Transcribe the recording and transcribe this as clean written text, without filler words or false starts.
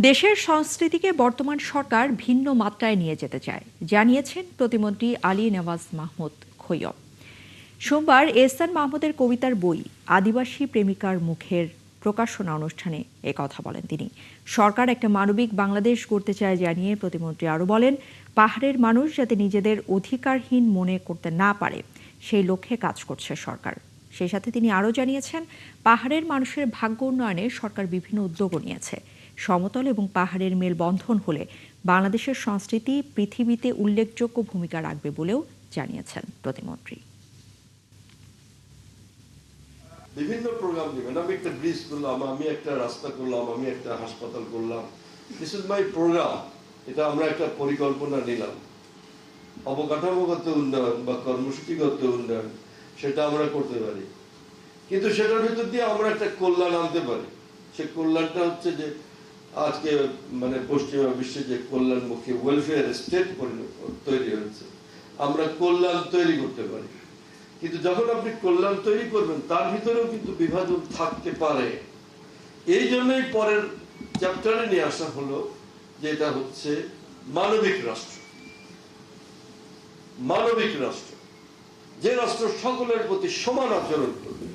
দেশের সংস্কৃতিকে বর্তমান সরকার ভিন্ন মাত্রায় নিয়ে যেতে চায়, জানিয়েছেন প্রতিমন্ত্রী আলী নেওয়াজ মাহমুদ খৈয়ব। সোমবার এহসান মাহমুদের কবিতার বই আদিবাসী প্রেমিকার মুখের প্রকাশনা অনুষ্ঠানে কথা বলেন তিনি। সরকার একটা মানবিক বাংলাদেশ গড়তে চায় জানিয়ে প্রতিমন্ত্রী আরও বলেন, পাহাড়ের মানুষ যাতে নিজেদের অধিকারহীন মনে করতে না পারে সেই লক্ষ্যে কাজ করছে সরকার। সেই সাথে তিনি আরও জানিয়েছেন, পাহাড়ের মানুষের ভাগ্য উন্নয়নে সরকার বিভিন্ন উদ্যোগও নিয়েছে। সমতল এবং পাহাড়ের মেলবন্ধন হলে বাংলাদেশের সংস্কৃতি পৃথিবীতে উল্লেখযোগ্য ভূমিকা রাখবে বলেও জানিয়েছেন প্রতিমন্ত্রী। বিভিন্ন প্রোগ্রাম দিবেন, আমি একটা ব্রিজ করলাম, আমি একটা রাস্তা করলাম, আমি একটা হাসপাতাল করলাম, দিস ইজ মাই প্রোগ্রাম। এটা আমরা একটা পরিকল্পনা নিলাম। অবকাঠামোগত উন্নয়ন বা কর্মসূচিগত উন্নয়ন সেটা আমরা করতে পারি, কিন্তু সেটার ভিতর দিয়ে আমরা একটা কল্যাণ আনতে পারি। সে কল্যাণটা হচ্ছে যে আজকে পশ্চিমা বিশ্বে যে কল্যাণমুখী ওয়েলফেয়ার স্টেট তৈরি হয়েছে, আমরা কল্যাণ তৈরি করতে পারি। কিন্তু যখন আপনি কল্যাণ তৈরি করবেন তার ভিতরেও কিন্তু বিভাজন থাকতে পারে। এই জন্যই পরের চ্যাপ্টারে নিয়ে আসা হলো যে এটা হচ্ছে মানবিক রাষ্ট্র। মানবিক রাষ্ট্র, যে রাষ্ট্র সকলের প্রতি সমান আচরণ করবে,